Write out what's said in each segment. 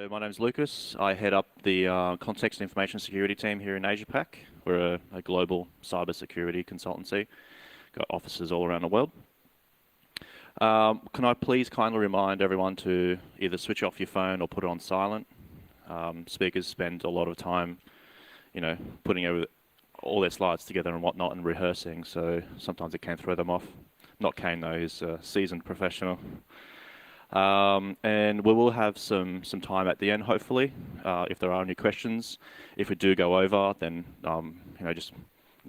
My name's Lucas. I head up the Context and Information Security team here in Asia Pac. We're a global cybersecurity consultancy. Got offices all around the world. Can I please kindly remind everyone to either switch off your phone or put it on silent? Speakers spend a lot of time, putting all their slides together and whatnot and rehearsing, so sometimes it can throw them off. Not Kayne though, he's a seasoned professional. And we will have some time at the end, hopefully, if there are any questions. If we do go over, then just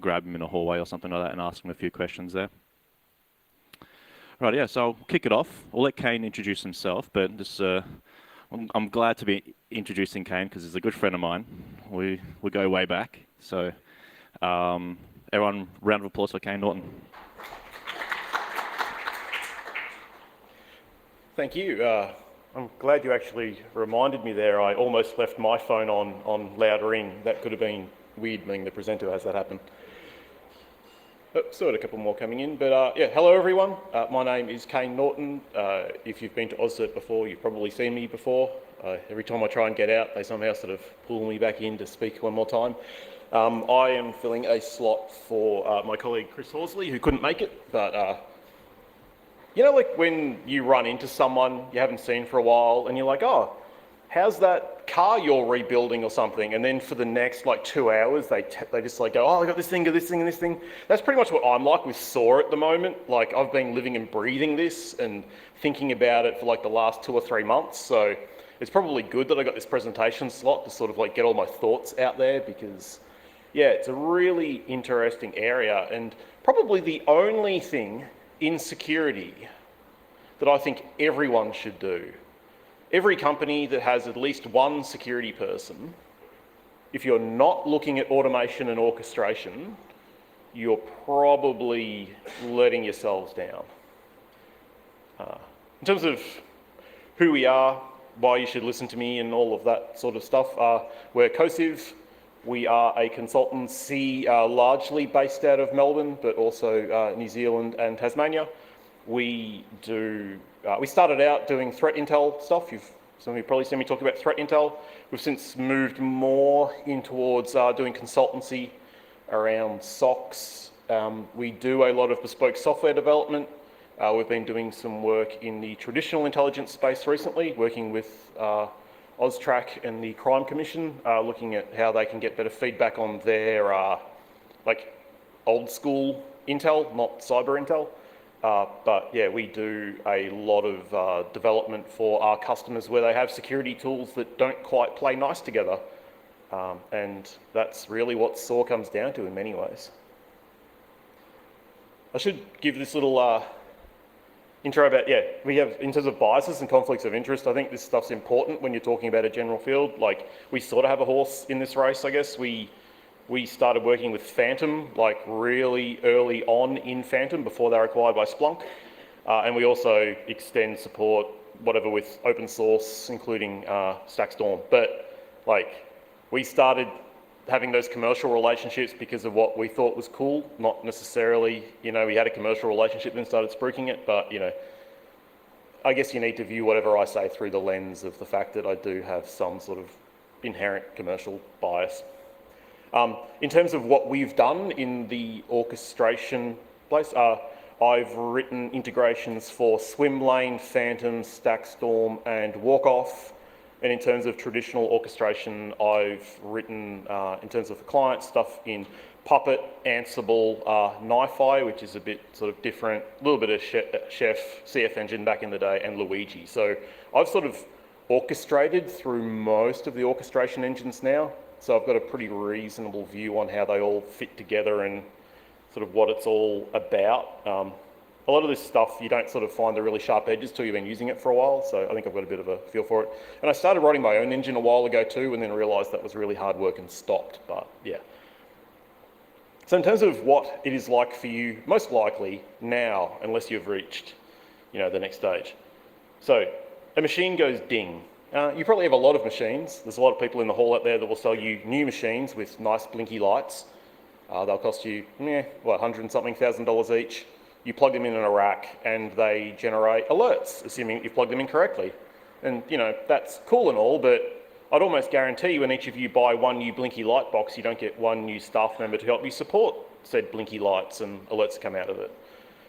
grab them in a hallway or something like that and ask them a few questions there. Right, yeah, so I'll kick it off. I'll let Kayne introduce himself, but just, I'm glad to be introducing Kayne because he's a good friend of mine. We go way back. So everyone, round of applause for Kayne Naughton. Thank you. I'm glad you actually reminded me there. I almost left my phone on loud ring. That could have been weird being the presenter as that happened. Still had a couple more coming in, but yeah, hello everyone. My name is Kayne Naughton. If you've been to AusCERT before, you've probably seen me before. Every time I try and get out, they somehow sort of pull me back in to speak one more time. I am filling a slot for my colleague Chris Horsley, who couldn't make it, but like when you run into someone you haven't seen for a while and you're like, oh, how's that car you're rebuilding or something? And then for the next 2 hours, they just go, oh, I got this thing, and this thing. That's pretty much what I'm like with SOAR at the moment. I've been living and breathing this and thinking about it for the last 2 or 3 months. So it's probably good that I got this presentation slot to sort of get all my thoughts out there because, yeah, it's a really interesting area and probably the only thing in security that I think everyone should do. Every company that has at least one security person, if you're not looking at automation and orchestration, you're probably letting yourselves down. In terms of who we are, why you should listen to me and all of that sort of stuff, we're COSIV. We are a consultancy largely based out of Melbourne, but also New Zealand and Tasmania. We started out doing threat intel stuff. Some of you probably seen me talk about threat intel. We've since moved more in towards doing consultancy around SOCs. We do a lot of bespoke software development. We've been doing some work in the traditional intelligence space recently, working with AusTrack and the Crime Commission, looking at how they can get better feedback on their old school intel, not cyber intel. But yeah, we do a lot of development for our customers where they have security tools that don't quite play nice together. And that's really what SOAR comes down to in many ways. I should give this little intro about, we have, in terms of biases and conflicts of interest, I think this stuff's important when you're talking about a general field. We sort of have a horse in this race, I guess. We started working with Phantom, really early on in Phantom before they were acquired by Splunk. And we also extend support, whatever, with open source, including StackStorm. But we started having those commercial relationships because of what we thought was cool, not necessarily, we had a commercial relationship and started spruiking it, but I guess you need to view whatever I say through the lens of the fact that I do have some sort of inherent commercial bias. In terms of what we've done in the orchestration place, I've written integrations for Swimlane, Phantom, StackStorm, and Walkoff. And in terms of traditional orchestration, I've written, in terms of the client stuff, in Puppet, Ansible, NiFi, which is a bit sort of different, a little bit of Chef, CF Engine back in the day, and Luigi. So I've sort of orchestrated through most of the orchestration engines now. So I've got a pretty reasonable view on how they all fit together and sort of what it's all about. A lot of this stuff, you don't sort of find the really sharp edges till you've been using it for a while, so I think I've got a bit of a feel for it. And I started writing my own engine a while ago too, and then realised that was really hard work and stopped, but yeah. So in terms of what it is like for you, most likely now, unless you've reached, the next stage. So a machine goes ding. You probably have a lot of machines. There's a lot of people in the hall out there that will sell you new machines with nice blinky lights. They'll cost you, $100 and something thousand each. You plug them in a rack and they generate alerts, assuming you've plugged them in correctly. And, you know, that's cool and all, but I'd almost guarantee when each of you buy one new blinky light box, you don't get one new staff member to help you support said blinky lights and alerts come out of it.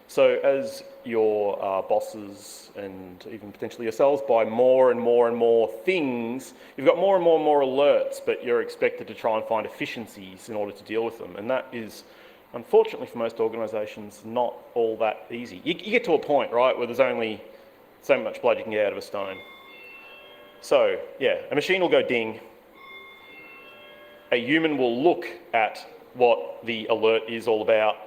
So as your bosses and even potentially yourselves buy more and more and more things, you've got more and more alerts, but you're expected to try and find efficiencies in order to deal with them. And that is, unfortunately for most organisations, not all that easy. You get to a point, right, where there's only so much blood you can get out of a stone. So, yeah, a machine will go ding. A human will look at what the alert is all about.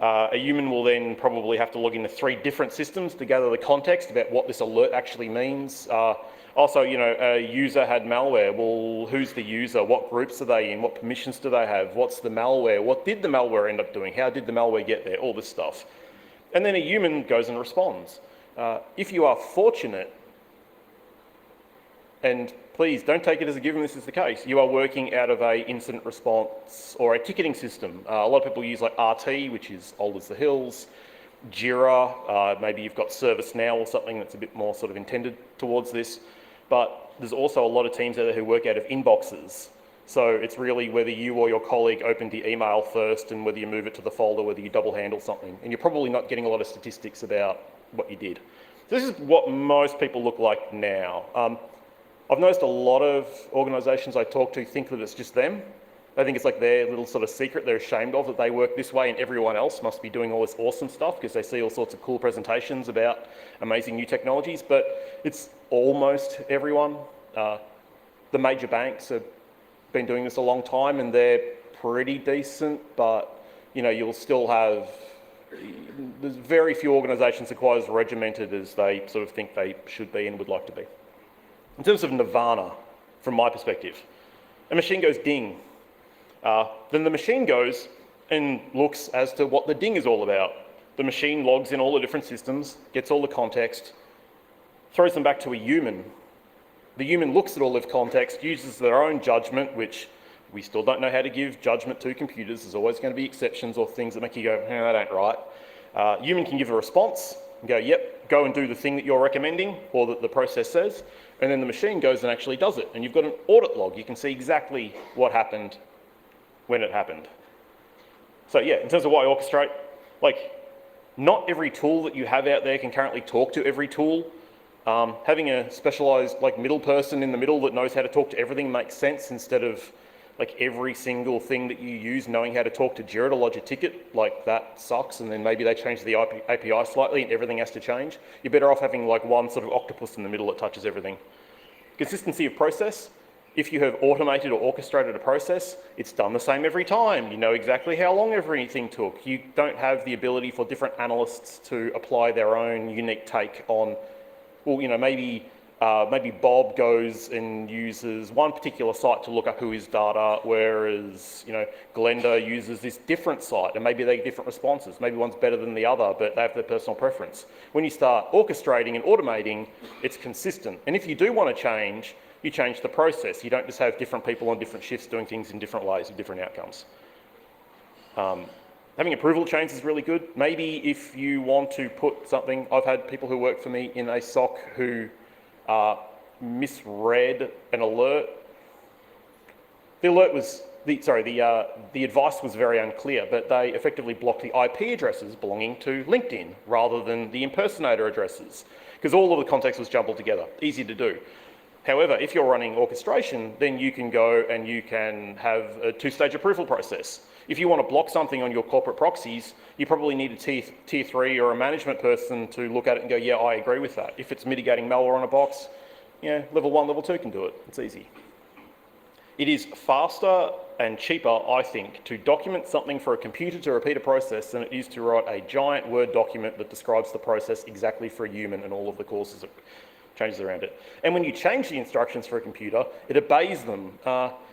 A human will then probably have to log into 3 different systems to gather the context about what this alert actually means. Also, you know, a user had malware. Well, who's the user? What groups are they in? What permissions do they have? What's the malware? What did the malware end up doing? How did the malware get there? All this stuff. And then a human goes and responds. If you are fortunate, and please don't take it as a given this is the case, you are working out of a incident response or a ticketing system. A lot of people use like RT, which is old as the hills, Jira, maybe you've got ServiceNow or something that's a bit more sort of intended towards this. But there's also a lot of teams out there who work out of inboxes. So it's really whether you or your colleague opened the email first and whether you move it to the folder, whether you double handle something. And you're probably not getting a lot of statistics about what you did. So this is what most people look like now. I've noticed a lot of organisations I talk to think that it's just them. They think it's like their little sort of secret they're ashamed of, that they work this way and everyone else must be doing all this awesome stuff because they see all sorts of cool presentations about amazing new technologies, but it's almost everyone. The major banks have been doing this a long time and they're pretty decent, but you know, you'll still have, there's very few organisations that are quite as regimented as they sort of think they should be and would like to be. In terms of nirvana, from my perspective, a machine goes ding. Then the machine goes and looks as to what the ding is all about. The machine logs in all the different systems, gets all the context, throws them back to a human. The human looks at all of context, uses their own judgment, which we still don't know how to give judgment to computers. There's always going to be exceptions or things that make you go, that ain't right. Human can give a response and go, yep, go and do the thing that you're recommending or that the process says. And then the machine goes and actually does it. And you've got an audit log. You can see exactly what happened when it happened. So yeah, in terms of why orchestrate, like not every tool that you have out there can currently talk to every tool. Having a specialized like middle person in the middle that knows how to talk to everything makes sense instead of like every single thing that you use knowing how to talk to Jira to lodge a ticket. Like that sucks, and then maybe they change the API slightly and everything has to change. You're better off having like one sort of octopus in the middle that touches everything. Consistency of process. If you have automated or orchestrated a process, it's done the same every time. You know exactly how long everything took. You don't have the ability for different analysts to apply their own unique take on, well, you know, maybe Bob goes and uses one particular site to look up who is data, whereas, you know, Glenda uses this different site, and maybe they get different responses. Maybe one's better than the other, but they have their personal preference. When you start orchestrating and automating, it's consistent. And if you do want to change, you change the process. You don't just have different people on different shifts doing things in different ways with different outcomes. Having approval chains is really good. Maybe if you want to put something, I've had people who work for me in a SOC who misread an alert. The alert was, the advice was very unclear, but they effectively blocked the IP addresses belonging to LinkedIn rather than the impersonator addresses, because all of the context was jumbled together. Easy to do. However, if you're running orchestration, then you can go and you can have a 2-stage approval process. If you want to block something on your corporate proxies, you probably need a tier 3 or a management person to look at it and go, yeah, I agree with that. If it's mitigating malware on a box, yeah, level 1, level 2 can do it. It's easy. It is faster and cheaper, I think, to document something for a computer to repeat a process than it is to write a giant Word document that describes the process exactly for a human and all of the causes changes around it. And when you change the instructions for a computer, it obeys them.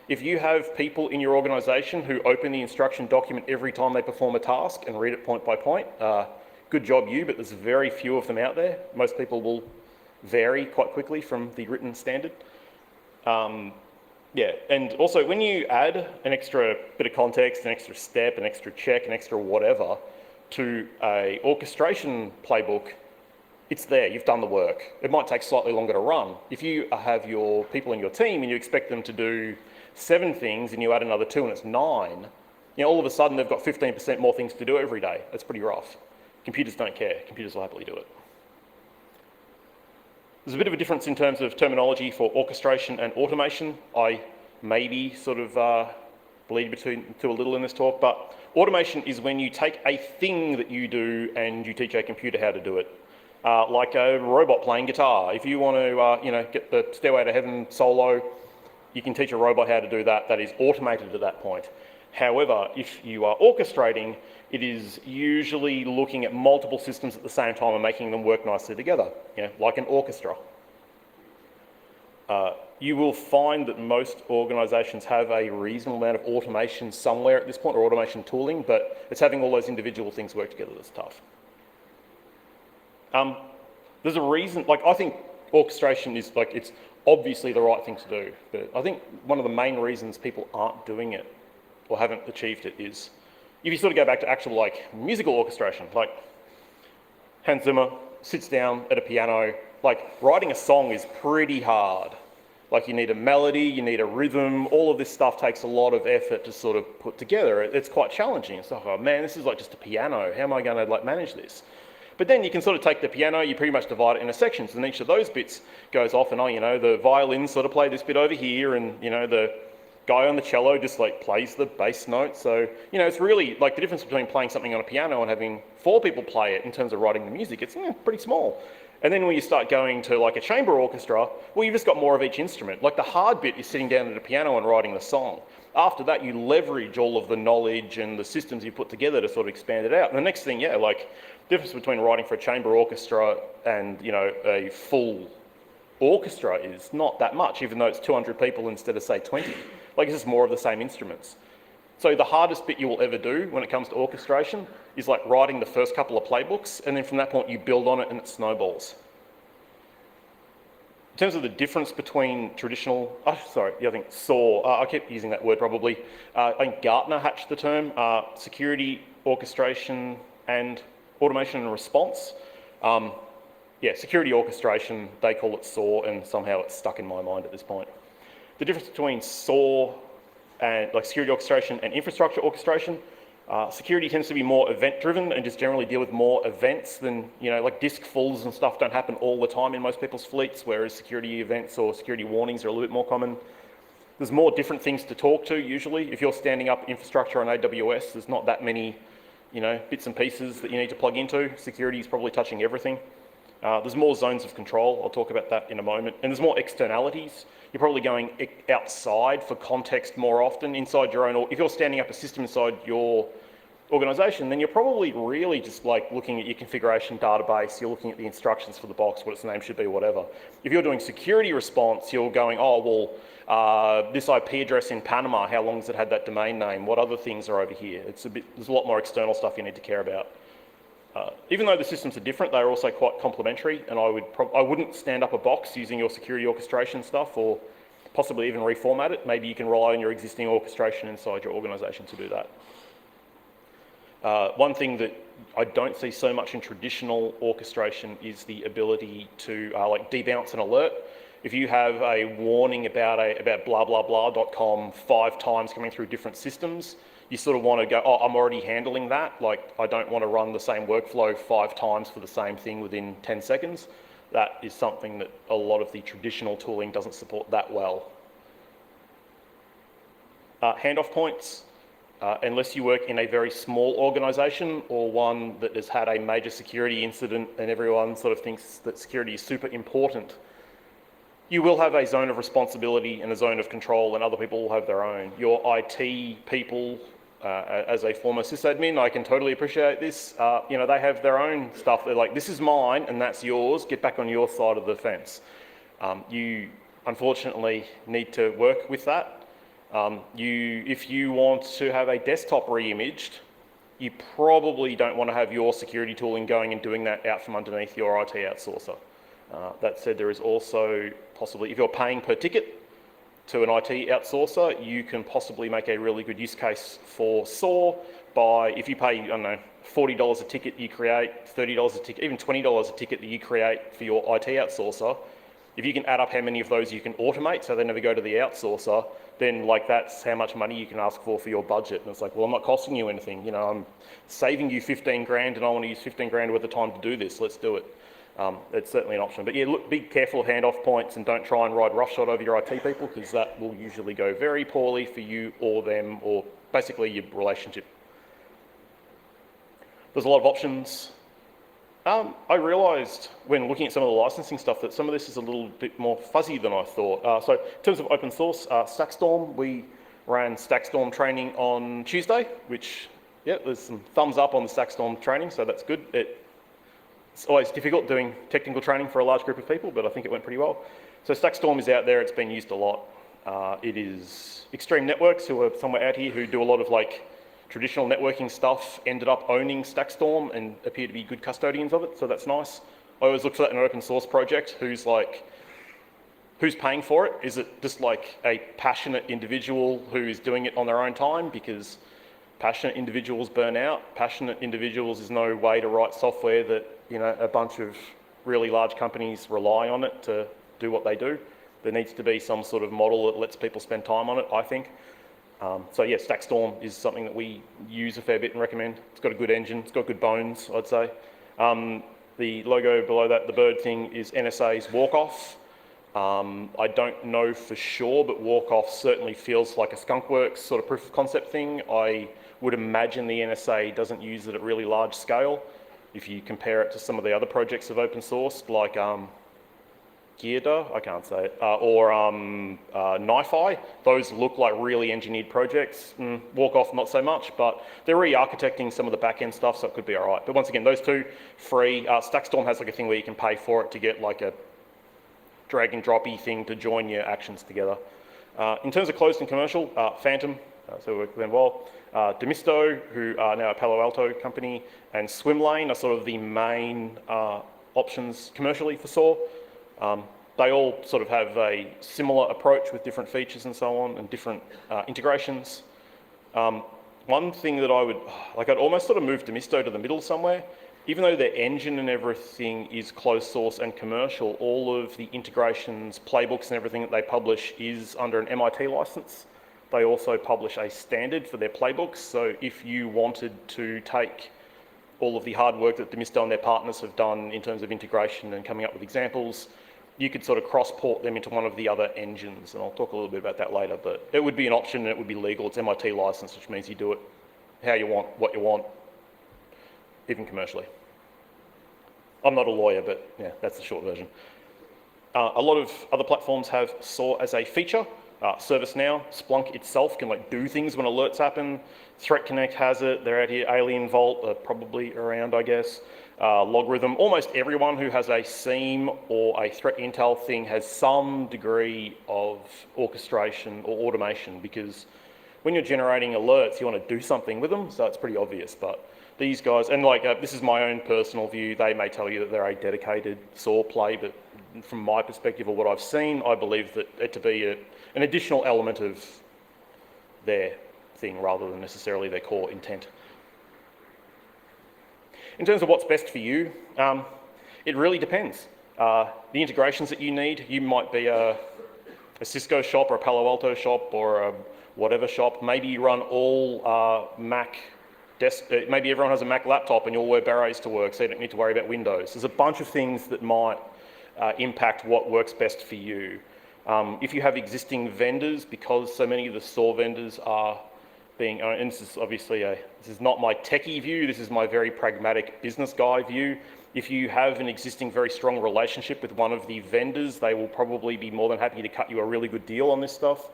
If you have people in your organisation who open the instruction document every time they perform a task and read it point by point, good job you, but there's very few of them out there. Most people will vary quite quickly from the written standard. Yeah, and also when you add an extra bit of context, an extra step, an extra check, an extra whatever to a orchestration playbook, it's there, you've done the work. It might take slightly longer to run. If you have your people in your team and you expect them to do 7 things and you add another 2 and it's 9, all of a sudden they've got 15% more things to do every day. That's pretty rough. Computers don't care. Computers will happily do it. There's a bit of a difference in terms of terminology for orchestration and automation. I maybe sort of bleed between two a little in this talk, but automation is when you take a thing that you do and you teach a computer how to do it. Like a robot playing guitar. If you want to get the Stairway to Heaven solo, you can teach a robot how to do that. That is automated at that point. However, if you are orchestrating, it is usually looking at multiple systems at the same time and making them work nicely together, like an orchestra. You will find that most organisations have a reasonable amount of automation somewhere at this point, or automation tooling, but it's having all those individual things work together that's tough. There's a reason, I think orchestration is, it's obviously the right thing to do, but I think one of the main reasons people aren't doing it or haven't achieved it is, if you sort of go back to actual, musical orchestration, Hans Zimmer sits down at a piano, writing a song is pretty hard. You need a melody, you need a rhythm, all of this stuff takes a lot of effort to sort of put together. It's quite challenging. It's like, oh man, this is just a piano. How am I going to manage this? But then you can sort of take the piano, you pretty much divide it into sections, and each of those bits goes off, and the violins sort of play this bit over here, and the guy on the cello just plays the bass note. So, it's really the difference between playing something on a piano and having 4 people play it in terms of writing the music, it's pretty small. And then when you start going to a chamber orchestra, well, you've just got more of each instrument. The hard bit is sitting down at a piano and writing the song. After that, you leverage all of the knowledge and the systems you put together to sort of expand it out. And the next thing, difference between writing for a chamber orchestra and, a full orchestra is not that much, even though it's 200 people instead of, say, 20. It's just more of the same instruments. So the hardest bit you will ever do when it comes to orchestration is writing the first couple of playbooks, and then from that point you build on it and it snowballs. In terms of the difference between traditional, I think SOAR, I keep using that word probably. I think Gartner hatched the term, security, orchestration, and automation and response. Security orchestration, they call it SOAR, and somehow it's stuck in my mind at this point. The difference between SOAR and security orchestration and infrastructure orchestration, security tends to be more event-driven and just generally deal with more events than, disk fulls and stuff don't happen all the time in most people's fleets, whereas security events or security warnings are a little bit more common. There's more different things to talk to usually. If you're standing up infrastructure on AWS, there's not that many, bits and pieces that you need to plug into. Security is probably touching everything. There's more zones of control. I'll talk about that in a moment. And there's more externalities. You're probably going outside for context more often inside your own, or if you're standing up a system inside your organization, then you're probably really just looking at your configuration database, you're looking at the instructions for the box, what its name should be, whatever. If you're doing security response, you're going, this IP address in Panama, how long has it had that domain name? What other things are over here? There's a lot more external stuff you need to care about. Even though the systems are different, they're also quite complementary, and I wouldn't stand up a box using your security orchestration stuff, or possibly even reformat it. Maybe you can rely on your existing orchestration inside your organization to do that. One thing that I don't see so much in traditional orchestration is the ability to debounce an alert. If you have a warning about blah blah blah.com 5 times coming through different systems, you sort of want to go, I'm already handling that. I don't want to run the same workflow 5 times for the same thing within 10 seconds. That is something that a lot of the traditional tooling doesn't support that well. Handoff points, unless you work in a very small organization or one that has had a major security incident and everyone sort of thinks that security is super important, you will have a zone of responsibility and a zone of control, and other people will have their own. Your IT people, as a former sysadmin, I can totally appreciate this. They have their own stuff. They're like, this is mine and that's yours. Get back on your side of the fence. You unfortunately need to work with that. If you want to have a desktop re-imaged, you probably don't want to have your security tooling going and doing that out from underneath your IT outsourcer. That said, there is also possibly, if you're paying per ticket, to an IT outsourcer, you can possibly make a really good use case for SOAR by, if you pay, I don't know, $40 a ticket you create, $30 a ticket, even $20 a ticket that you create for your IT outsourcer, if you can add up how many of those you can automate so they never go to the outsourcer, then like that's how much money you can ask for your budget. And it's like, well, I'm not costing you anything. You know, I'm saving you 15 grand and I want to use 15 grand worth of time to do this. Let's do it. It's certainly an option. But yeah, look, be careful of handoff points and don't try and ride roughshod over your IT people, because that will usually go very poorly for you or them, or basically your relationship. There's a lot of options. I realised when looking at some of the licensing stuff that some of this is a little bit more fuzzy than I thought. So in terms of open source, Stackstorm, we ran Stackstorm training on Tuesday, which, yeah, there's some thumbs up on the Stackstorm training, so that's good. It's always difficult doing technical training for a large group of people, but I think it went pretty well. So Stackstorm is out there, it's been used a lot. It is Extreme Networks, who are somewhere out here, who do a lot of like traditional networking stuff, ended up owning Stackstorm and appear to be good custodians of it, so that's nice. I always look for that in an open source project, who's paying for it? Is it just like a passionate individual who is doing it on their own time? Because passionate individuals burn out. Passionate individuals is no way to write software that, you know, a bunch of really large companies rely on it to do what they do. There needs to be some sort of model that lets people spend time on it, I think. So yeah, Stackstorm is something that we use a fair bit and recommend. It's got a good engine, it's got good bones, I'd say. The logo below that, the bird thing, is NSA's Walkoff. I don't know for sure, but Walkoff certainly feels like a skunkworks sort of proof of concept thing. I would imagine the NSA doesn't use it at really large scale. If you compare it to some of the other projects of open source, like Gearda, I can't say it, or NiFi, those look like really engineered projects. Walkoff, not so much, but they're re-architecting some of the back-end stuff, so it could be all right. But once again, those two, free. Stackstorm has like a thing where you can pay for it to get like a drag and droppy thing to join your actions together. In terms of closed and commercial, Phantom, so we work with them well. Demisto, who are now a Palo Alto company, and Swimlane are sort of the main options commercially for SOAR. They all sort of have a similar approach with different features and so on, and different integrations. One thing that I'd almost sort of move Demisto to the middle somewhere. Even though their engine and everything is closed source and commercial, all of the integrations, playbooks and everything that they publish is under an MIT license. They also publish a standard for their playbooks. So if you wanted to take all of the hard work that Demisto and their partners have done in terms of integration and coming up with examples, you could sort of cross-port them into one of the other engines. And I'll talk a little bit about that later, but it would be an option and it would be legal. It's MIT license, which means you do it how you want, what you want, even commercially. I'm not a lawyer, but yeah, that's the short version. A lot of other platforms have SOAR as a feature. ServiceNow, Splunk itself can like do things when alerts happen. Threat Connect has it. They're out here. Alien Vault are probably around, I guess. Logarithm. Almost everyone who has a SIEM or a threat intel thing has some degree of orchestration or automation, because when you're generating alerts, you want to do something with them, so it's pretty obvious. But these guys, and like this is my own personal view, they may tell you that they're a dedicated SOAR play, but from my perspective or what I've seen, I believe that it to be an additional element of their thing rather than necessarily their core intent. In terms of what's best for you, it really depends. The integrations that you need, you might be a Cisco shop or a Palo Alto shop or a whatever shop. Maybe you run all Mac maybe everyone has a Mac laptop and you'll wear berets to work, so you don't need to worry about Windows. There's a bunch of things that might impact what works best for you. If you have existing vendors, because so many of the SOAR vendors are being, and this is obviously this is not my techie view, this is my very pragmatic business guy view. If you have an existing very strong relationship with one of the vendors, they will probably be more than happy to cut you a really good deal on this stuff.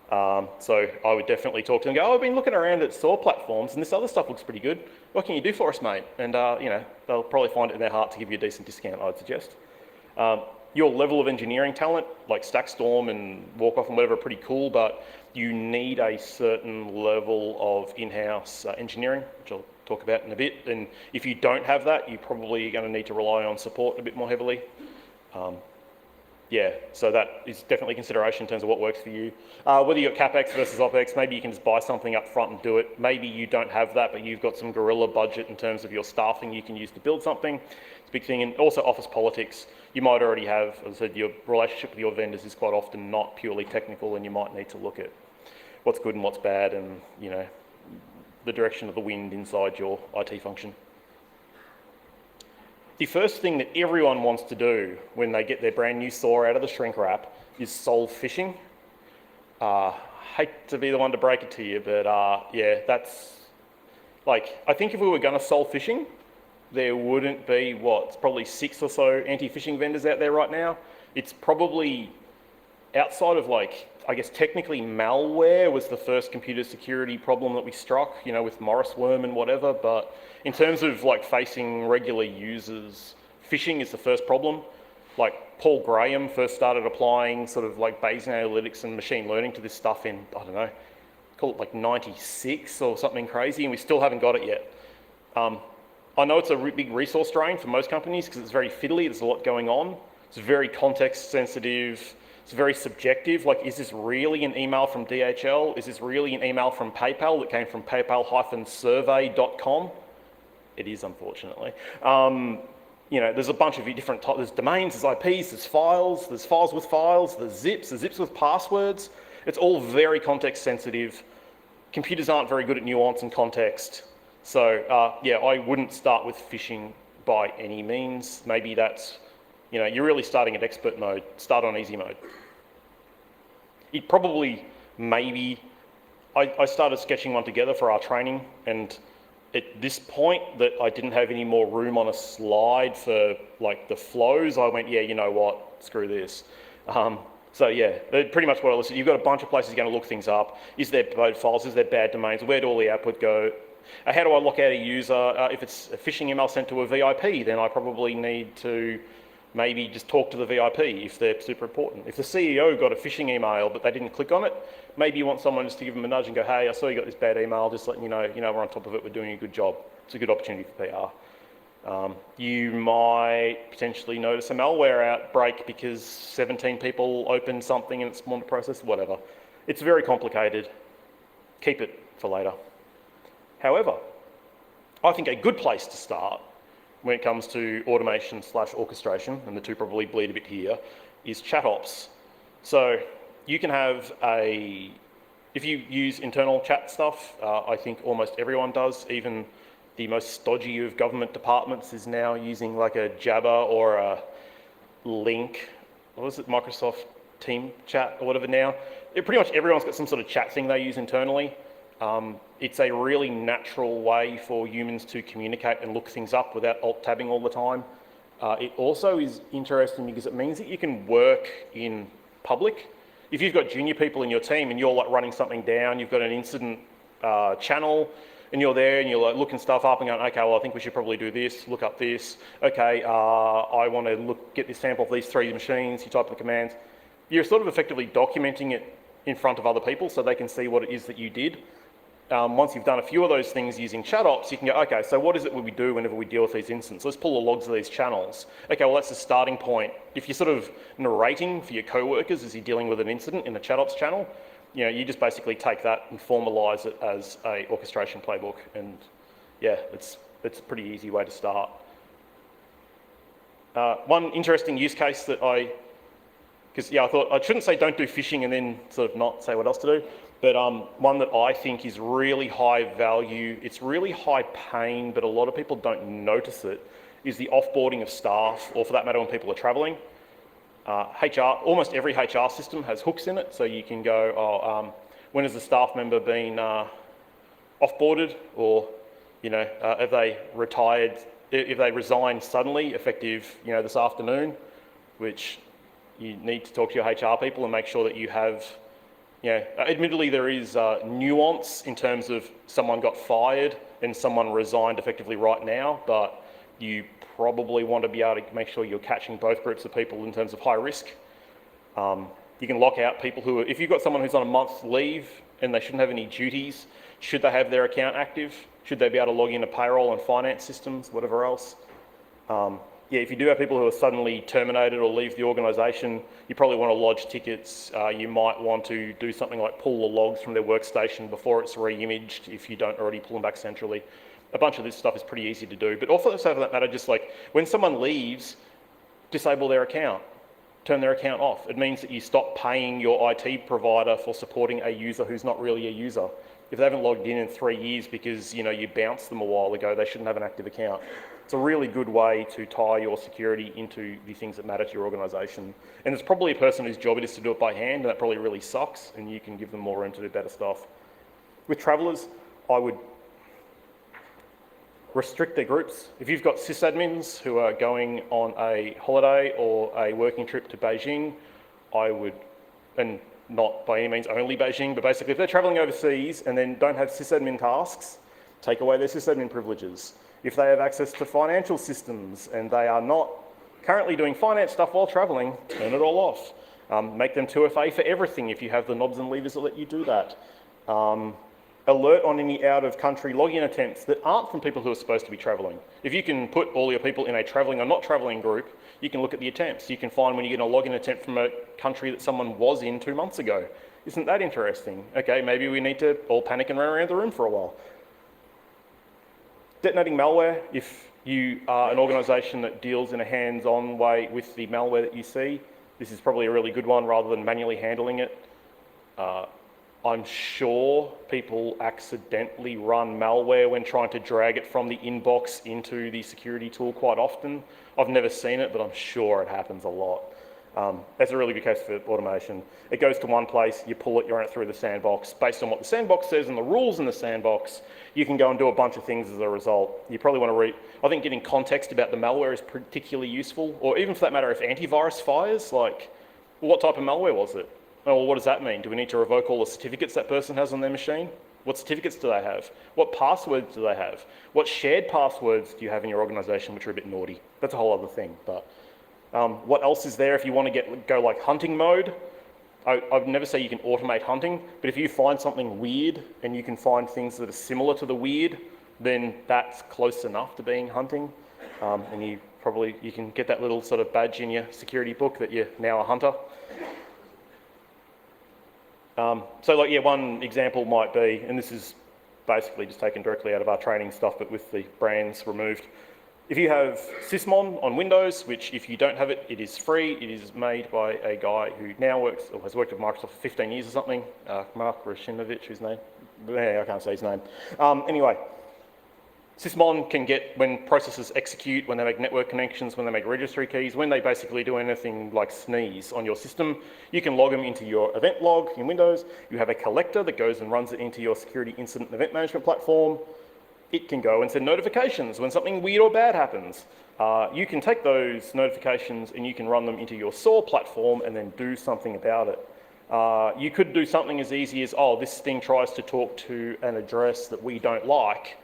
So I would definitely talk to them and go, oh, I've been looking around at SOAR platforms and this other stuff looks pretty good. What can you do for us, mate? And you know, they'll probably find it in their heart to give you a decent discount, I'd suggest. Your level of engineering talent, like Stackstorm and Walkoff and whatever, are pretty cool, but you need a certain level of in-house engineering, which I'll talk about in a bit. And if you don't have that, you're probably going to need to rely on support a bit more heavily. yeah, so that is definitely consideration in terms of what works for you. Whether you've got CapEx versus OpEx, maybe you can just buy something up front and do it. Maybe you don't have that, but you've got some guerrilla budget in terms of your staffing you can use to build something. It's a big thing. And also office politics. You might already have, as I said, your relationship with your vendors is quite often not purely technical, and you might need to look at what's good and what's bad and, you know, the direction of the wind inside your IT function. The first thing that everyone wants to do when they get their brand new saw out of the shrink wrap is solve phishing. Hate to be the one to break it to you, but yeah, that's, like, I think if we were going to solve phishing, there wouldn't be, it's probably 6 or so anti-phishing vendors out there right now. It's probably outside of, like, I guess technically malware was the first computer security problem that we struck, you know, with Morris Worm and whatever, but in terms of like facing regular users, phishing is the first problem. Like Paul Graham first started applying sort of like Bayesian analytics and machine learning to this stuff in, I don't know, call it like 96 or something crazy, and we still haven't got it yet. I know it's a big resource drain for most companies because it's very fiddly, there's a lot going on. It's very context sensitive. It's very subjective, like, is this really an email from DHL? Is this really an email from PayPal that came from paypal-survey.com? It is, unfortunately. You know, there's a bunch of different types, there's domains, there's IPs, there's files with files, there's zips with passwords. It's all very context sensitive. Computers aren't very good at nuance and context. So, yeah, I wouldn't start with phishing by any means. Maybe that's, you know, you're really starting at expert mode, start on easy mode. It probably, maybe, I started sketching one together for our training, and at this point that I didn't have any more room on a slide for like the flows, I went, yeah, you know what, screw this. So yeah, pretty much what I listed. You've got a bunch of places you're going to look things up. Is there bad files? Is there bad domains? Where do all the output go? How do I lock out a user? If it's a phishing email sent to a VIP, then I probably need to maybe just talk to the VIP if they're super important. If the CEO got a phishing email but they didn't click on it, maybe you want someone just to give them a nudge and go, hey, I saw you got this bad email, just letting you know, we're on top of it, we're doing a good job. It's a good opportunity for PR. You might potentially notice a malware outbreak because 17 people opened something and it spawned a process, whatever. It's very complicated. Keep it for later. However, I think a good place to start when it comes to automation/orchestration, and the two probably bleed a bit here, is chat ops. So you can have if you use internal chat stuff, I think almost everyone does, even the most stodgy of government departments is now using like a Jabber or a Link, what was it, Microsoft Team Chat or whatever now. Pretty much everyone's got some sort of chat thing they use internally. It's a really natural way for humans to communicate and look things up without alt-tabbing all the time. It also is interesting because it means that you can work in public. If you've got junior people in your team and you're like running something down, you've got an incident channel, and you're there and you're like looking stuff up and going, okay, well, I think we should probably do this, look up this. Okay, I want to get this sample of these 3 machines, you type the commands. You're sort of effectively documenting it in front of other people so they can see what it is that you did. Once you've done a few of those things using chat ops, you can go, okay, so what is it we do whenever we deal with these instances? Let's pull the logs of these channels. Okay, well, that's the starting point. If you're sort of narrating for your co-workers as you're dealing with an incident in a chat ops channel, you know, you just basically take that and formalize it as a orchestration playbook. And yeah, it's a pretty easy way to start. One interesting use case that because yeah, I thought I shouldn't say don't do phishing and then sort of not say what else to do. But one that I think is really high value, it's really high pain, but a lot of people don't notice it, is the offboarding of staff, or for that matter when people are traveling. Almost every HR system has hooks in it, so you can go, when has the staff member been offboarded, or have they retired, if they resign suddenly, effective this afternoon, which you need to talk to your HR people and make sure that you have. Admittedly there is nuance in terms of someone got fired and someone resigned effectively right now, but you probably want to be able to make sure you're catching both groups of people in terms of high risk. You can lock out people if you've got someone who's on a month's leave and they shouldn't have any duties, should they have their account active? Should they be able to log into payroll and finance systems, whatever else? yeah, if you do have people who are suddenly terminated or leave the organisation, you probably want to lodge tickets. You might want to do something like pull the logs from their workstation before it's re-imaged if you don't already pull them back centrally. A bunch of this stuff is pretty easy to do, but also for that matter, just like when someone leaves, disable their account, turn their account off. It means that you stop paying your IT provider for supporting a user who's not really a user. If they haven't logged in 3 years because you bounced them a while ago, they shouldn't have an active account. It's a really good way to tie your security into the things that matter to your organisation. And there's probably a person whose job it is to do it by hand, and that probably really sucks, and you can give them more room to do better stuff. With travellers, I would restrict their groups. If you've got sysadmins who are going on a holiday or a working trip to Beijing, I would, and not by any means only Beijing, but basically if they're travelling overseas and then don't have sysadmin tasks, take away their sysadmin privileges. If they have access to financial systems and they are not currently doing finance stuff while travelling, turn it all off. Make them 2FA for everything if you have the knobs and levers that let you do that. Alert on any out-of-country login attempts that aren't from people who are supposed to be travelling. If you can put all your people in a travelling or not travelling group, you can look at the attempts. You can find when you get a login attempt from a country that someone was in 2 months ago. Isn't that interesting? Okay, maybe we need to all panic and run around the room for a while. Detonating malware, if you are an organisation that deals in a hands-on way with the malware that you see, this is probably a really good one rather than manually handling it. I'm sure people accidentally run malware when trying to drag it from the inbox into the security tool quite often. I've never seen it, but I'm sure it happens a lot. That's a really good case for automation. It goes to one place, you pull it, you run it through the sandbox. Based on what the sandbox says and the rules in the sandbox, you can go and do a bunch of things as a result. You probably want to read, I think getting context about the malware is particularly useful, or even for that matter, if antivirus fires, like, well, what type of malware was it? Oh, well, what does that mean? Do we need to revoke all the certificates that person has on their machine? What certificates do they have? What passwords do they have? What shared passwords do you have in your organisation, which are a bit naughty? That's a whole other thing. But what else is there if you want to go like hunting mode? I'd never say you can automate hunting, but if you find something weird and you can find things that are similar to the weird, then that's close enough to being hunting. And you can get that little sort of badge in your security book that you're now a hunter. One example might be, and this is basically just taken directly out of our training stuff, but with the brands removed. If you have Sysmon on Windows, which if you don't have it, it is free. It is made by a guy who now works, or has worked at Microsoft for 15 years or something, Mark Rashimovich, whose name? I can't say his name. Anyway, Sysmon can get, when processes execute, when they make network connections, when they make registry keys, when they basically do anything like sneeze on your system, you can log them into your event log in Windows. You have a collector that goes and runs it into your security incident and event management platform. It can go and send notifications when something weird or bad happens. You can take those notifications and you can run them into your SOAR platform and then do something about it. You could do something as easy as, oh, this thing tries to talk to an address that we don't like.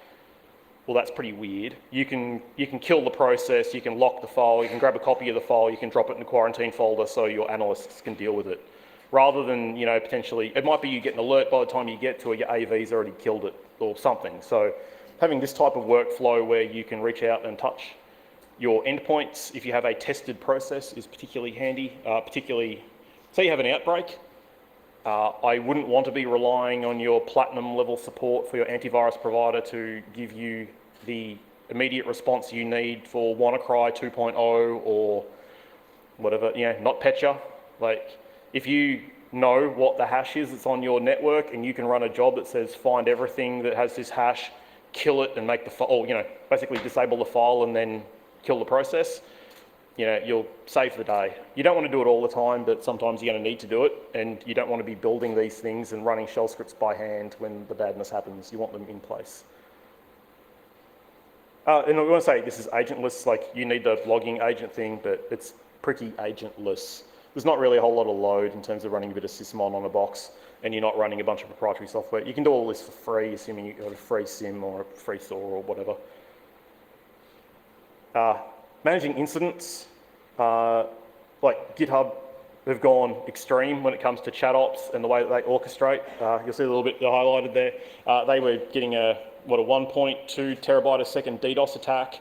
Well, that's pretty weird. You can kill the process, you can lock the file, you can grab a copy of the file, you can drop it in the quarantine folder so your analysts can deal with it. Rather than, potentially, it might be you get an alert by the time you get to it, your AV's already killed it or something. So having this type of workflow where you can reach out and touch your endpoints, if you have a tested process, is particularly handy. Particularly, say you have an outbreak, I wouldn't want to be relying on your platinum level support for your antivirus provider to give you the immediate response you need for WannaCry 2.0 or whatever, not Petya. Like, if you know what the hash is that's on your network and you can run a job that says find everything that has this hash, kill it and make the file, basically disable the file and then kill the process, you'll save the day. You don't want to do it all the time, but sometimes you're going to need to do it, and you don't want to be building these things and running shell scripts by hand when the badness happens. You want them in place. And I want to say this is agentless, like you need the logging agent thing, but it's pretty agentless. There's not really a whole lot of load in terms of running a bit of Sysmon on a box, and you're not running a bunch of proprietary software. You can do all this for free, assuming you've got a free SIM or a free SOAR or whatever. Managing incidents, like GitHub have gone extreme when it comes to chat ops and the way that they orchestrate. You'll see a little bit highlighted there. They were getting a 1.2 terabyte a second DDoS attack,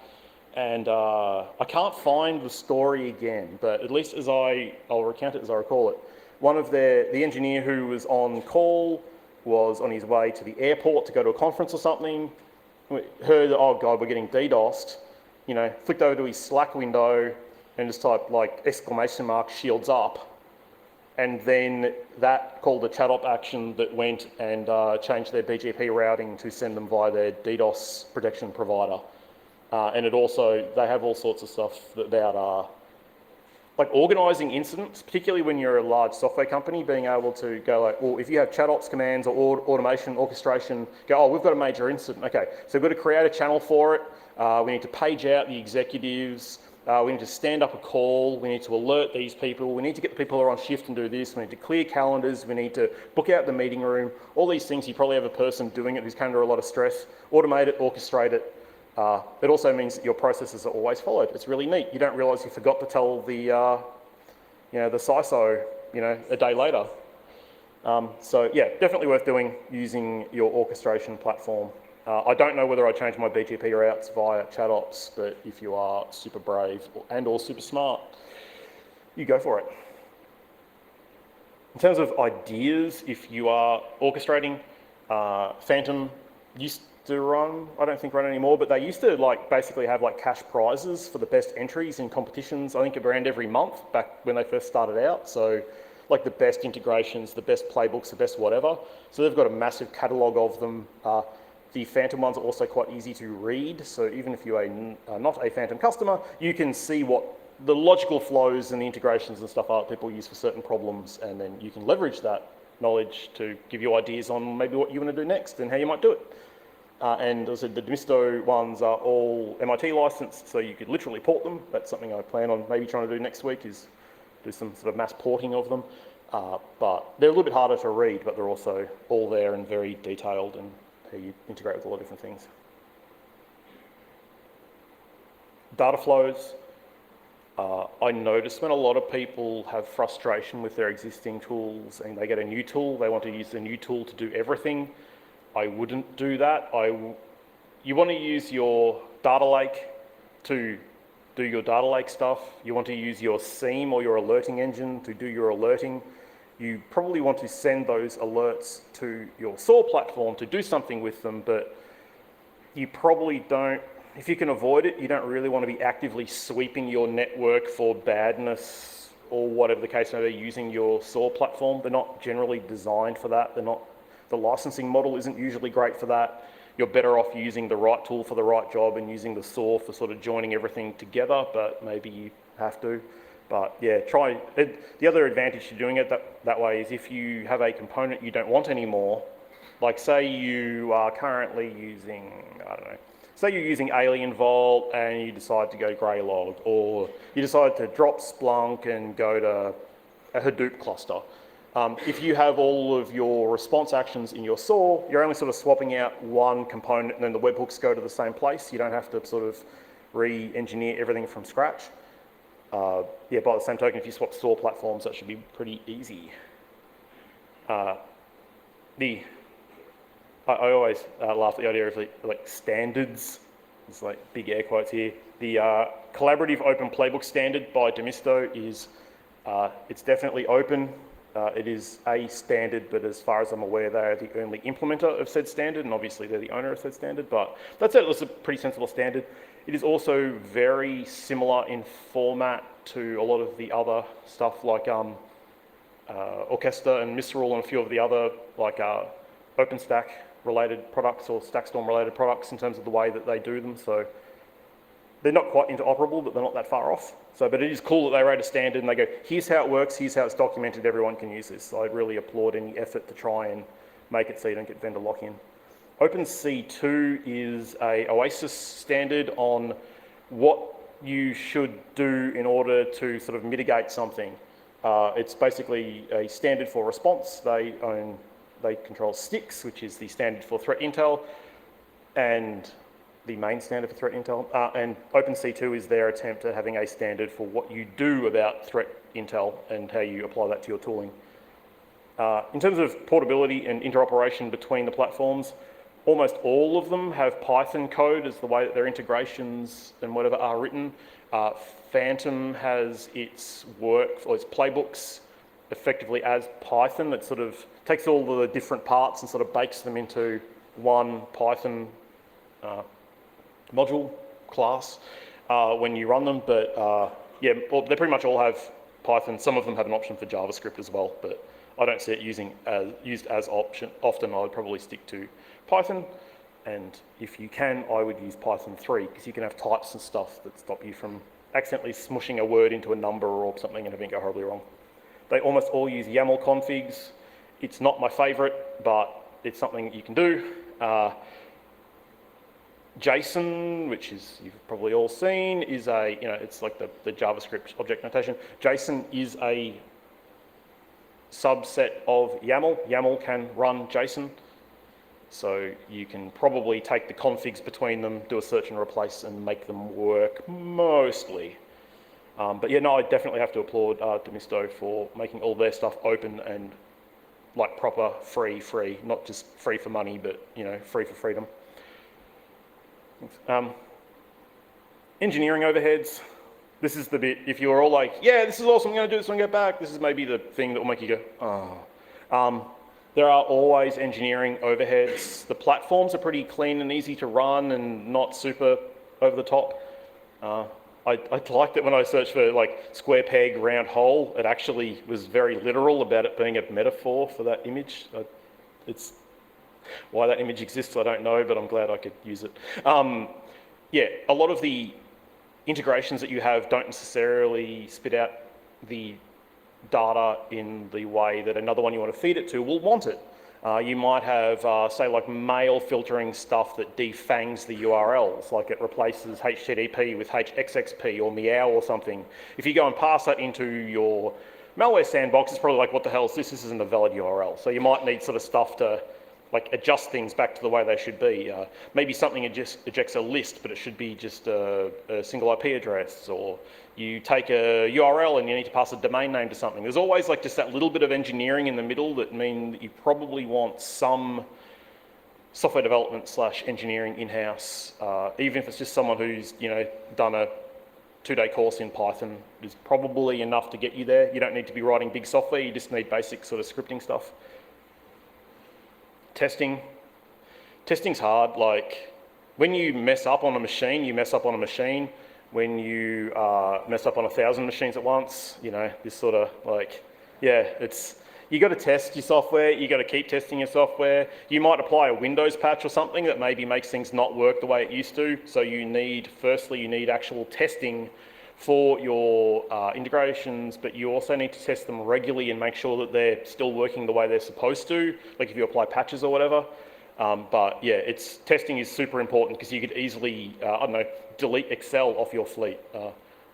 And I can't find the story again, but at least I'll recount it as I recall it. The engineer who was on call was on his way to the airport to go to a conference or something, heard, oh God, we're getting DDoSed, flicked over to his Slack window and just typed like ! shields up. And then that called a chat op action that went and changed their BGP routing to send them via their DDoS protection provider. And they have all sorts of stuff about like organising incidents, particularly when you're a large software company, being able to go like, well, if you have chat ops commands or automation, orchestration, go, oh, we've got a major incident. Okay, so we've got to create a channel for it. We need to page out the executives. We need to stand up a call. We need to alert these people. We need to get the people who are on shift and do this. We need to clear calendars. We need to book out the meeting room. All these things, you probably have a person doing it who's come under a lot of stress. Automate it, orchestrate it. It also means that your processes are always followed. It's really neat. You don't realise you forgot to tell the CISO, a day later. So yeah, definitely worth doing using your orchestration platform. I don't know whether I change my BGP routes via ChatOps, but if you are super brave and/or super smart, you go for it. In terms of ideas, if you are orchestrating, Phantom used to run, I don't think run anymore, but they used to basically have cash prizes for the best entries in competitions, I think around every month back when they first started out. So the best integrations, the best playbooks, the best whatever. So they've got a massive catalogue of them. The Phantom ones are also quite easy to read. So even if you are not a Phantom customer, you can see what the logical flows and the integrations and stuff are that people use for certain problems. And then you can leverage that knowledge to give you ideas on maybe what you want to do next and how you might do it. And as I said, the Demisto ones are all MIT licensed, so you could literally port them. That's something I plan on maybe trying to do next week, is do some sort of mass porting of them. But they're a little bit harder to read, but they're also all there and very detailed, and how you integrate with a lot of different things. Data flows. I notice when a lot of people have frustration with their existing tools and they get a new tool, they want to use the new tool to do everything. I wouldn't do that. You want to use your data lake to do your data lake stuff. You want to use your SIEM or your alerting engine to do your alerting. You probably want to send those alerts to your SOAR platform to do something with them, but you probably don't, if you can avoid it, you don't really want to be actively sweeping your network for badness or whatever the case may be using your SOAR platform. They're not generally designed for that. The licensing model isn't usually great for that. You're better off using the right tool for the right job and using the SOAR for sort of joining everything together, but maybe you have to. But yeah, try it. The other advantage to doing it that way is if you have a component you don't want anymore, like say you are currently using, I don't know, say you're using Alien Vault and you decide to go Greylog, or you decide to drop Splunk and go to a Hadoop cluster. If you have all of your response actions in your SOAR, you're only sort of swapping out one component and then the webhooks go to the same place. You don't have to sort of re-engineer everything from scratch. Yeah, by the same token, if you swap SOAR platforms, that should be pretty easy. I always laugh at the idea of standards. It's big air quotes here. The collaborative open playbook standard by Demisto is, it's definitely open. It is a standard, but as far as I'm aware, they are the only implementer of said standard, and obviously they're the owner of said standard, but that's it. It's a pretty sensible standard. It is also very similar in format to a lot of the other stuff like Orchestra and Misrule and a few of the other OpenStack related products or Stackstorm related products in terms of the way that they do them. So they're not quite interoperable, but they're not that far off. So, but it is cool that they write a standard and they go, here's how it works, here's how it's documented, everyone can use this. So I really applaud any effort to try and make it so you don't get vendor lock-in. OpenC2 is a OASIS standard on what you should do in order to sort of mitigate something. It's basically a standard for response. They control STIX, which is the standard for threat intel, and the main standard for threat intel. And OpenC2 is their attempt at having a standard for what you do about threat intel and how you apply that to your tooling. In terms of portability and interoperation between the platforms, Almost all of them have Python code as the way that their integrations and whatever are written. Phantom has its work, or its playbooks, effectively as Python. That sort of takes all the different parts and sort of bakes them into one Python module class when you run them. But yeah, well, they pretty much all have Python. Some of them have an option for JavaScript as well, but I don't see it used as often. I would probably stick to Python. And if you can, I would use Python 3, because you can have types and stuff that stop you from accidentally smushing a word into a number or something and having it go horribly wrong. They almost all use YAML configs. It's not my favorite, but it's something you can do. JSON, which is, you've probably all seen, is it's like the JavaScript object notation. JSON is a subset of YAML. YAML can run JSON. So you can probably take the configs between them, do a search and replace, and make them work mostly. But yeah, no, I definitely have to applaud Demisto for making all their stuff open and like proper free, not just free for money, but free for freedom. Engineering overheads. This is the bit, if you're all like, yeah, this is awesome, I'm going to do this when I get back, this is maybe the thing that will make you go, oh. There are always engineering overheads. The platforms are pretty clean and easy to run and not super over the top. I liked it when I searched for like square peg, round hole. It actually was very literal about it being a metaphor for that image. It's why that image exists, I don't know, but I'm glad I could use it. Yeah, a lot of the integrations that you have don't necessarily spit out the data in the way that another one you want to feed it to will want it. You might have, say, like mail filtering stuff that defangs the URLs, like it replaces HTTP with HXXP or meow or something. If you go and pass that into your malware sandbox, it's probably like, what the hell is this? This isn't a valid URL. So you might need sort of stuff to like adjust things back to the way they should be. Maybe something ejects a list, but it should be just a single IP address, or you take a URL and you need to pass a domain name to something. There's always like just that little bit of engineering in the middle that mean that you probably want some software development / engineering in-house, even if it's just someone who's done a 2-day course in Python is probably enough to get you there. You don't need to be writing big software, you just need basic sort of scripting stuff. Testing's hard. Like when you mess up on a machine, you mess up on a machine. When you mess up on 1,000 machines at once, this sort of like, yeah, you got to test your software. You got to keep testing your software. You might apply a Windows patch or something that maybe makes things not work the way it used to. So firstly, you need actual testing for your integrations, but you also need to test them regularly and make sure that they're still working the way they're supposed to, like if you apply patches or whatever. But yeah, testing is super important because you could easily, delete Excel off your fleet.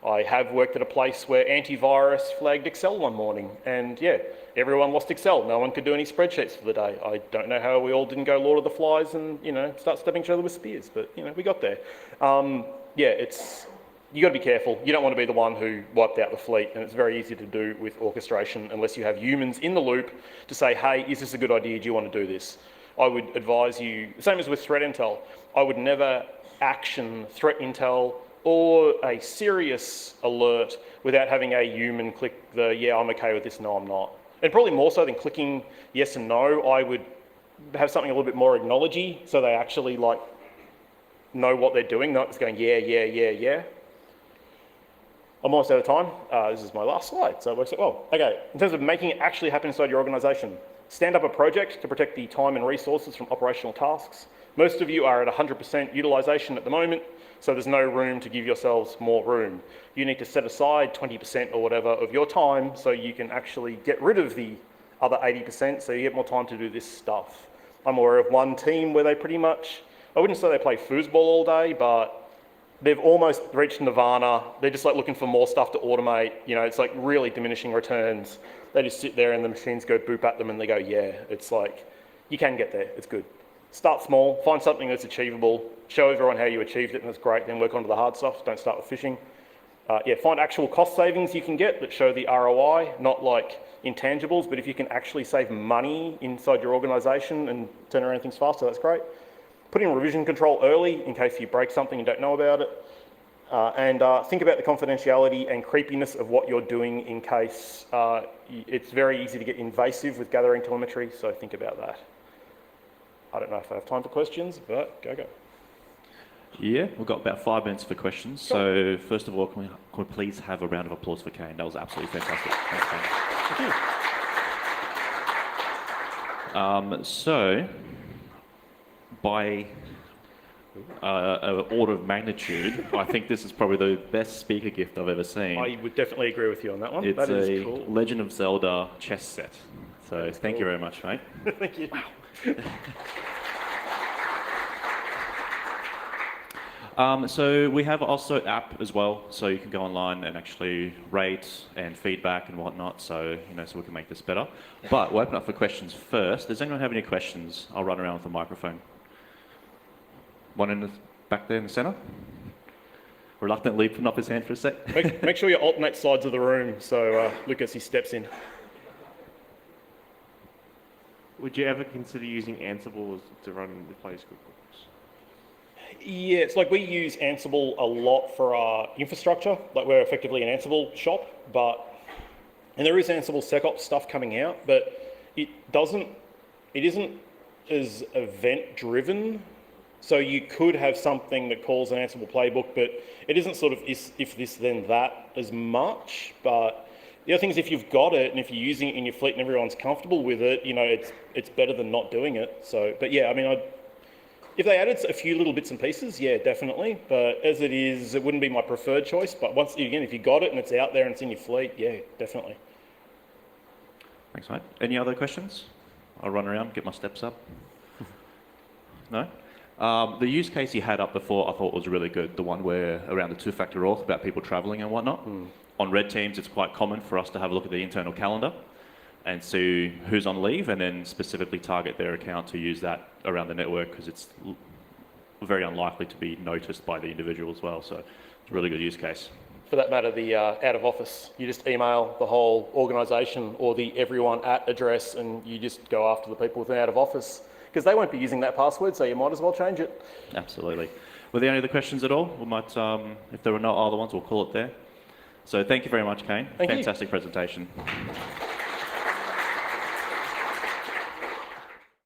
I have worked at a place where antivirus flagged Excel one morning, and yeah, everyone lost Excel. No one could do any spreadsheets for the day. I don't know how we all didn't go Lord of the Flies and start stabbing each other with spears, but we got there. Yeah, you got to be careful. You don't want to be the one who wiped out the fleet, and it's very easy to do with orchestration unless you have humans in the loop to say, hey, is this a good idea? Do you want to do this? I would advise you, same as with threat intel, I would never action threat intel or a serious alert without having a human click the, yeah, I'm okay with this, no, I'm not. And probably more so than clicking yes and no, I would have something a little bit more acknowledgey so they actually like know what they're doing, not just going, yeah. I'm almost out of time. This is my last slide, so it works out well. Okay, in terms of making it actually happen inside your organization, stand up a project to protect the time and resources from operational tasks. Most of you are at 100% utilization at the moment, so there's no room to give yourselves more room. You need to set aside 20% or whatever of your time so you can actually get rid of the other 80% so you get more time to do this stuff. I'm aware of one team where they pretty much, I wouldn't say they play foosball all day, but they've almost reached nirvana. They're just like looking for more stuff to automate. It's like really diminishing returns. They just sit there and the machines go boop at them and they go, yeah, it's like, you can get there, it's good. Start small, find something that's achievable, show everyone how you achieved it and that's great, then work on to the hard stuff, don't start with phishing. Yeah, find actual cost savings you can get that show the ROI, not like intangibles, but if you can actually save money inside your organization and turn around things faster, that's great. Put in revision control early in case you break something and don't know about it. And think about the confidentiality and creepiness of what you're doing in case it's very easy to get invasive with gathering telemetry, so think about that. I don't know if I have time for questions, but go. Yeah, we've got about 5 minutes for questions. So first of all, can we please have a round of applause for Kayne? That was absolutely fantastic. Thanks, Kayne. Thank you. So, by an order of magnitude, I think this is probably the best speaker gift I've ever seen. I would definitely agree with you on that one. It's that is a cool. Legend of Zelda chess set. So thank you very much, mate. Thank you. So we have AusCERT app as well, so you can go online and actually rate and feedback and whatnot. So so we can make this better. But we'll open up for questions first. Does anyone have any questions? I'll run around with the microphone. One in the back there in the centre. Reluctantly putting up his hand for a sec. Make sure you alternate sides of the room so Lucas he steps in. Would you ever consider using Ansible to run the place cookbooks? Yeah, it's like we use Ansible a lot for our infrastructure. Like we're effectively an Ansible shop, and there is Ansible SecOps stuff coming out, but it isn't as event driven. So you could have something that calls an Ansible playbook, but it isn't sort of if this then that as much. But the other thing is if you've got it and if you're using it in your fleet and everyone's comfortable with it, it's better than not doing it. So, but yeah, I mean, if they added a few little bits and pieces, yeah, definitely. But as it is, it wouldn't be my preferred choice. But once again, if you got it and it's out there and it's in your fleet, yeah, definitely. Thanks, mate. Any other questions? I'll run around, get my steps up. No? The use case you had up before I thought was really good, the one where around the two-factor auth about people travelling and whatnot. On red teams, it's quite common for us to have a look at the internal calendar and see who's on leave and then specifically target their account to use that around the network because it's very unlikely to be noticed by the individual as well. So it's a really good use case. For that matter, the out of office, you just email the whole organisation or the everyone at address and you just go after the people with an out of office because they won't be using that password, so you might as well change it. Absolutely. Were there any other questions at all? We might, if there were no other ones, we'll call it there. So thank you very much, Kayne. Thank you. Fantastic presentation.